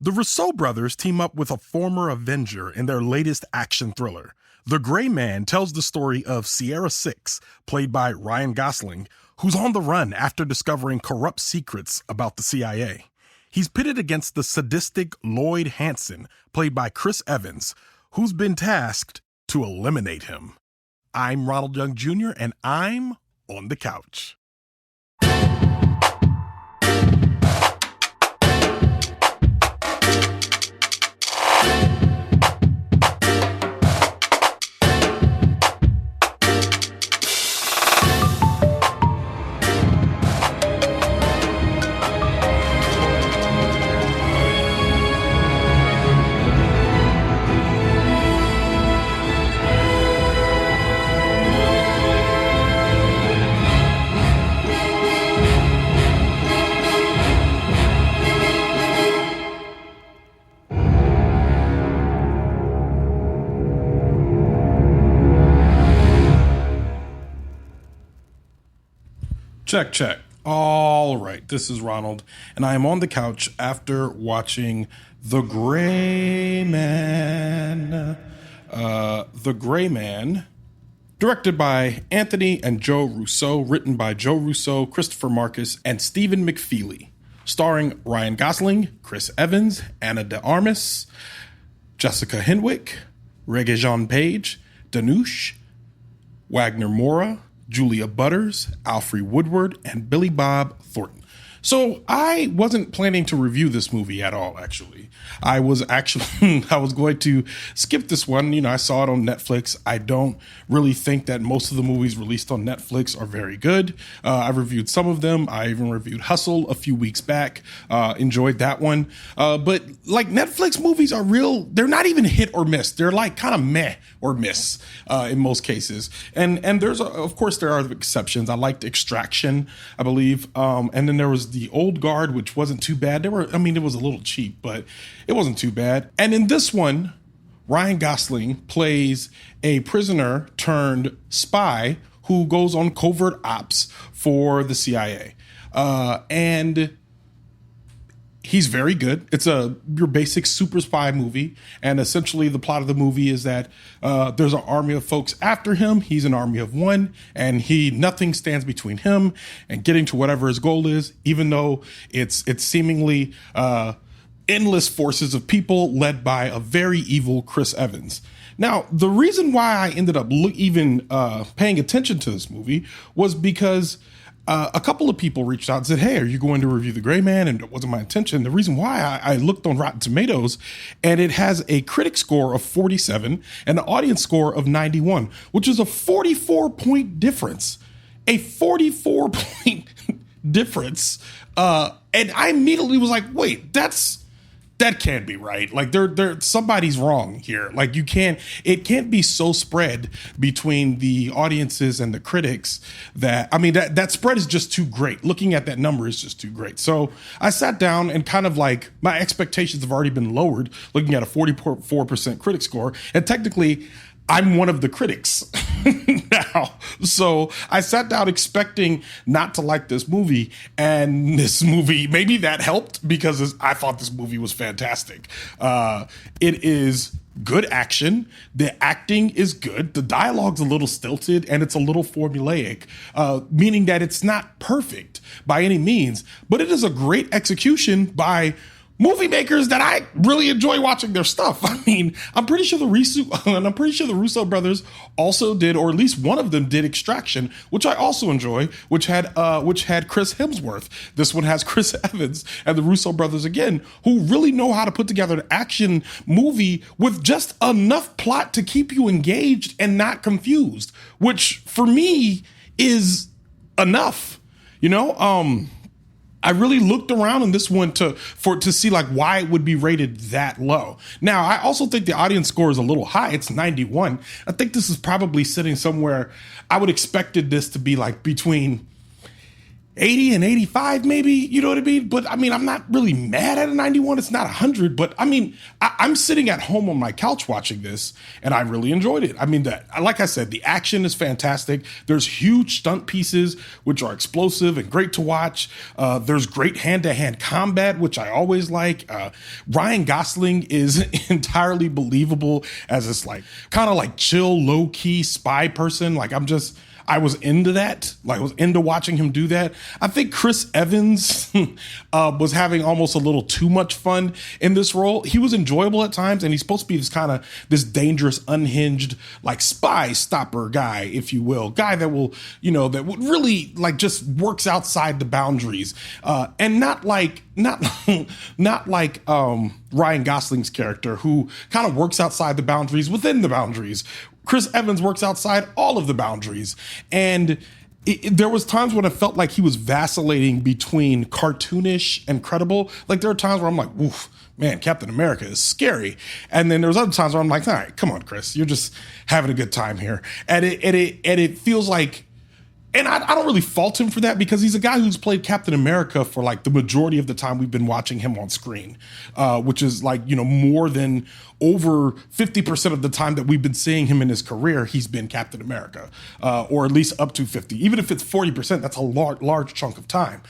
The Russo brothers team up with a former Avenger in their latest action thriller. The Gray Man tells the story of Sierra 6, played by Ryan Gosling, who's on the run after discovering corrupt secrets about the CIA. He's pitted against the sadistic Lloyd Hansen, played by Chris Evans, who's been tasked to eliminate him. I'm Ronald Young Jr., and I'm on the couch. Check. All right, this is Ronald, and I am on the couch after watching The Gray Man. The Gray Man, directed by Anthony and Joe Russo, written by Joe Russo, Christopher Markus, and Stephen McFeely, starring Ryan Gosling, Chris Evans, Ana de Armas, Jessica Henwick, Rege-Jean Page, Dhanush, Wagner Moura, Julia Butters, Alfre Woodard, and Billy Bob Thornton. So I wasn't planning to review this movie at all, actually. I was going to skip this one. You know, I saw it on Netflix. I don't really think that most of the movies released on Netflix are very good. I've reviewed some of them. I even reviewed Hustle a few weeks back. Enjoyed that one. But like Netflix movies are they're not even hit or miss. They're like kind of meh or miss in most cases. And of course there are exceptions. I liked Extraction, I believe. And then there was The Old Guard, which wasn't too bad. It was a little cheap, but it wasn't too bad. And in this one, Ryan Gosling plays a prisoner turned spy who goes on covert ops for the CIA. And he's very good. It's your basic super spy movie. And essentially the plot of the movie is that there's an army of folks after him. He's an army of one, and nothing stands between him and getting to whatever his goal is, even though it's seemingly endless forces of people led by a very evil Chris Evans. Now, the reason why I ended up paying attention to this movie was because a couple of people reached out and said, hey, are you going to review The Gray Man? And it wasn't my intention. The reason why I looked on Rotten Tomatoes, and it has a critic score of 47 and an audience score of 91, which is a 44-point difference. A 44-point difference. And I immediately was like, wait, that can't be right. Like somebody's wrong here. Like it can't be so spread between the audiences and the critics that spread is just too great. Looking at that number is just too great. So I sat down and kind of like my expectations have already been lowered looking at a 44% critic score. And technically I'm one of the critics now. So I sat down expecting not to like this movie, and this movie, maybe that helped because I thought this movie was fantastic. It is good action. The acting is good. The dialogue's a little stilted and it's a little formulaic, meaning that it's not perfect by any means, but it is a great execution by movie makers that I really enjoy watching their stuff. I mean, I'm pretty sure the Russo brothers also did, or at least one of them did, Extraction, which I also enjoy, which had Chris Hemsworth. This one has Chris Evans, and the Russo brothers again, who really know how to put together an action movie with just enough plot to keep you engaged and not confused, which for me is enough. You know, I really looked around in this one to see like why it would be rated that low. Now, I also think the audience score is a little high. It's 91. I think this is probably sitting somewhere. I would expected this to be like between 80 and 85 maybe, you know what I mean? But I mean, I'm not really mad at a 91. It's not 100, but I mean, I'm sitting at home on my couch watching this and I really enjoyed it. I mean, like I said, the action is fantastic. There's huge stunt pieces, which are explosive and great to watch. There's great hand-to-hand combat, which I always like. Ryan Gosling is entirely believable as this like kind of like chill, low-key spy person. Like I was into that. Like, I was into watching him do that. I think Chris Evans was having almost a little too much fun in this role. He was enjoyable at times, and he's supposed to be this dangerous, unhinged, like spy stopper guy, if you will, guy that will, that would really like just works outside the boundaries, and not like Ryan Gosling's character, who kind of works outside the boundaries within the boundaries. Chris Evans works outside all of the boundaries. And there was times when I felt like he was vacillating between cartoonish and credible. Like, there are times where I'm like, oof, man, Captain America is scary. And then there's other times where I'm like, all right, come on, Chris, you're just having a good time here. And it feels like, and I don't really fault him for that, because he's a guy who's played Captain America for like the majority of the time we've been watching him on screen, which is like, more than over 50% of the time that we've been seeing him in his career, he's been Captain America, or at least up to 50. Even if it's 40%, that's a large chunk of time.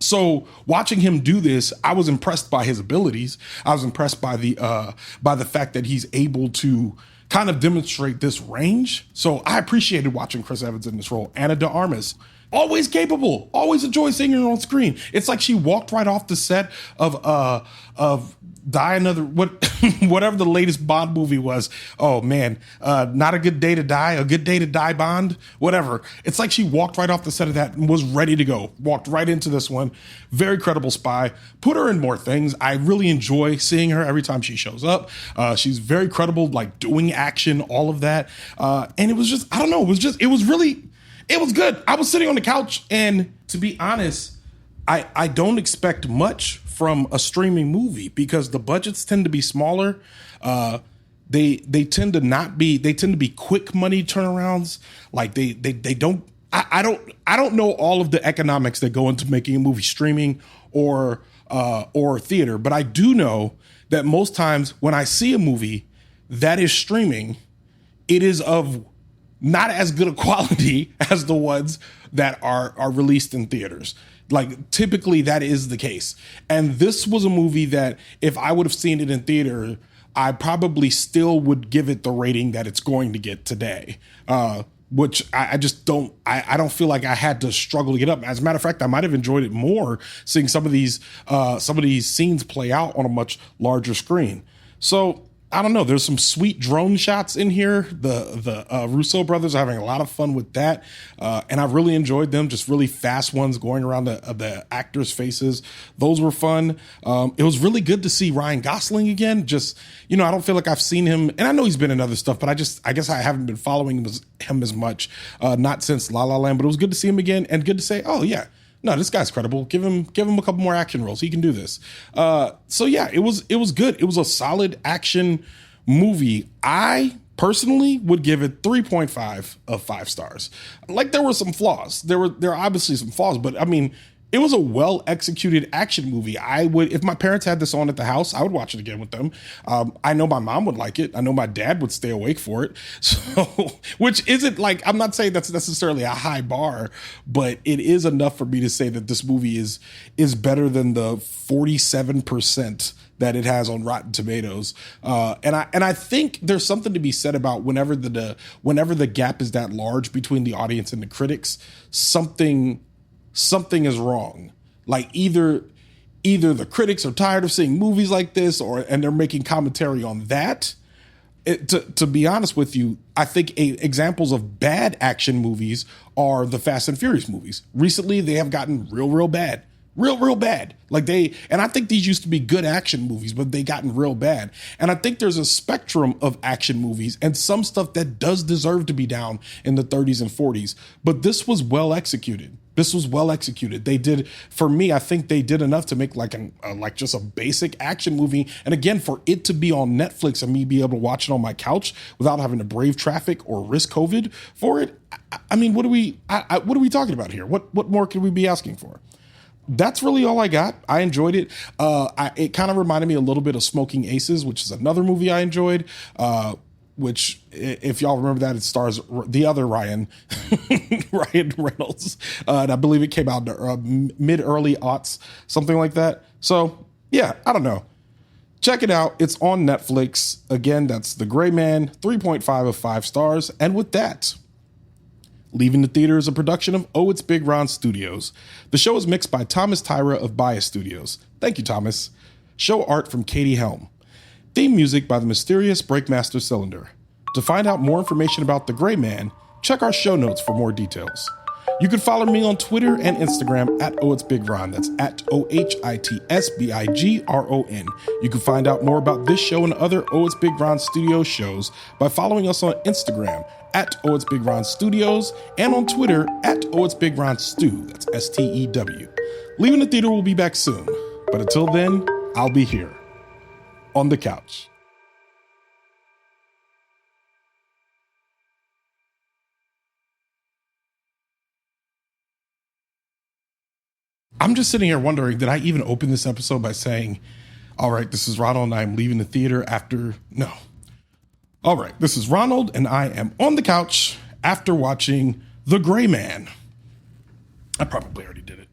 So watching him do this, I was impressed by his abilities. I was impressed by the fact that he's able to kind of demonstrate this range. So I appreciated watching Chris Evans in this role. Ana de Armas, always capable, always enjoy seeing her on screen. It's like she walked right off the set of Die Another, whatever the latest Bond movie was. Oh man, Not a Good Day to Die, A Good Day to Die Bond, whatever. It's like she walked right off the set of that and was ready to go. Walked right into this one. Very credible spy. Put her in more things. I really enjoy seeing her every time she shows up. She's very credible, like doing action, all of that. And it was just, I don't know, it was good. I was sitting on the couch, and to be honest, I don't expect much from a streaming movie, because the budgets tend to be smaller. They tend to be quick money turnarounds. Like they don't. I don't know all of the economics that go into making a movie streaming or theater, but I do know that most times when I see a movie that is streaming, it is of not as good a quality as the ones that are released in theaters. Like, typically that is the case. And this was a movie that if I would have seen it in theater, I probably still would give it the rating that it's going to get today. Which I just don't, I don't feel like I had to struggle to get up. As a matter of fact, I might have enjoyed it more seeing some of these scenes play out on a much larger screen. So I don't know. There's some sweet drone shots in here. The Russo brothers are having a lot of fun with that. And I've really enjoyed them. Just really fast ones going around the actors' faces. Those were fun. It was really good to see Ryan Gosling again. Just, I don't feel like I've seen him, and I know he's been in other stuff, but I guess I haven't been following him as much, not since La La Land, but it was good to see him again, and good to say, oh yeah, no, this guy's credible. Give him a couple more action roles. He can do this. So yeah, it was good. It was a solid action movie. I personally would give it 3.5 of 5 stars. Like, there were some flaws. There are obviously some flaws, but I mean, it was a well-executed action movie. I would, if my parents had this on at the house, I would watch it again with them. I know my mom would like it. I know my dad would stay awake for it. So, which isn't like, I'm not saying that's necessarily a high bar, but it is enough for me to say that this movie is better than the 47% that it has on Rotten Tomatoes. And I think there's something to be said about whenever the gap is that large between the audience and the critics, something is wrong. Like, either the critics are tired of seeing movies like this, and they're making commentary on that. To be honest with you, I think examples of bad action movies are the Fast and Furious movies. Recently, they have gotten real bad. Real bad. And I think these used to be good action movies, but they gotten real bad. And I think there's a spectrum of action movies and some stuff that does deserve to be down in the 30s and 40s. But this was well executed. This was well executed. They did, for me, I think they did enough to make like just a basic action movie. And again, for it to be on Netflix and me be able to watch it on my couch without having to brave traffic or risk COVID for it. I mean, what are we talking about here? What more could we be asking for? That's really all I got. I enjoyed it. It kind of reminded me a little bit of Smoking Aces, which is another movie I enjoyed. Which, if y'all remember that, it stars the other Ryan, Ryan Reynolds. And I believe it came out in mid-early aughts, something like that. So, yeah, I don't know. Check it out. It's on Netflix. Again, that's The Gray Man, 3.5 of 5 stars. And with that, Leaving the Theater is a production of OhitsBigRon Studios. The show is mixed by Thomas Tyra of Bias Studios. Thank you, Thomas. Show art from Katie Helm. Theme music by the mysterious Breakmaster Cylinder. To find out more information about The Gray Man, check our show notes for more details. You can follow me on Twitter and Instagram at OhitsBigRon. That's at OhitsBigRon. You can find out more about this show and other OhitsBigRon Studios shows by following us on Instagram at OhitsBigRon Studios and on Twitter at OhitsBigRonStew. That's STEW. Leaving the Theater will be back soon. But until then, I'll be here on the couch. I'm just sitting here wondering, did I even open this episode by saying, all right, this is Ronald and I'm leaving the theater after... No. All right, this is Ronald and I am on the couch after watching The Gray Man. I probably already did it.